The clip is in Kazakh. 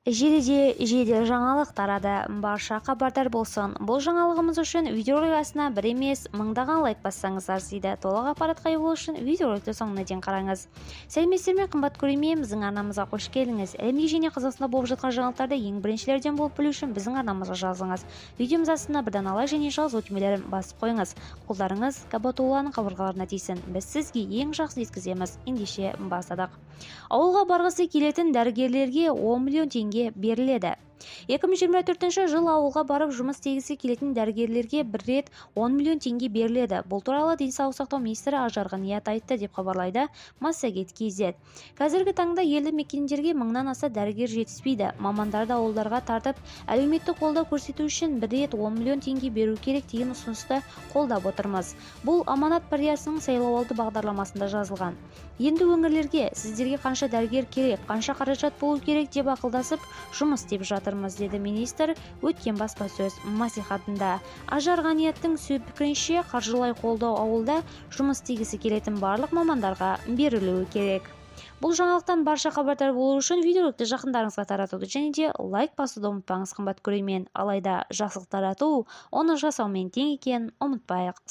Желіде жедел жаңалық тарады. Барша хабардар болсын. Бұл жаңалығымыз үшін видеоролигасына бір емес, мыңдаған лайк бассаңыз арзиды. Толық ақпаратқа ие болу үшін видеороликті соңына дейін қараңыз. Сәлеметсіздер ме, қымбат көрермен, біздің арнамызға қош келдіңіз. Әлемде және Қазақстанда болып жатқан жаңалықтарды ең біріншілерден болып білу үшін біздің арнамызға жазылыңыз. Видеомыз астына бірден алай және жазу түймелерін басып қойыңыз. Қолдарыңыз Кабатулланың қабырғаларына тисін. Біз сізге ең жақсы жеткіземіз. Ендеше бастадық. Ауылға барғысы келетін дәрігерлерге 10 миллион теңге беріледі. 2024 жыл ауылға барып жұмыс істегісі келетін дәрігерлерге бір рет 10 миллион теңге беріледі. Бұл туралы денсаулық сақтау министрі Ажар Ғаният айтты деп хабарлайды Массагет.kz. Қазіргі таңда елді мекендерге мыңнан аса дәрігер жетіспейді. Мамандарды ауылдарға тартып, әлеуметтік қолдау көрсету үшін бір рет 10 миллион теңге беру керек деген ұсынысты қолдап отырмыз. Бұл Аманат партиясының сайлауалды бағдарламасында жазылған. Енді өңірлерге сіздерге қанша дәрігер керек, қанша қаражат болу керек деп ақылдасып жұмыс істеп жатырмыз, деді министр өткен баспасөз мәслихатында. Ажар Ғанияттың пікірінше, қаржылай қолдау ауылда жұмыс істегісі келетін барлық мамандарға берілуі керек. Бұл жаңалықтан барша хабардар болу үшін видеороликті жақындарыңызға таратуды және де лайк басуды ұмытпаңыз, қымбат көрермен. Алайда жақсылық тарату оны жасаумен тең екенін ұмытпайық.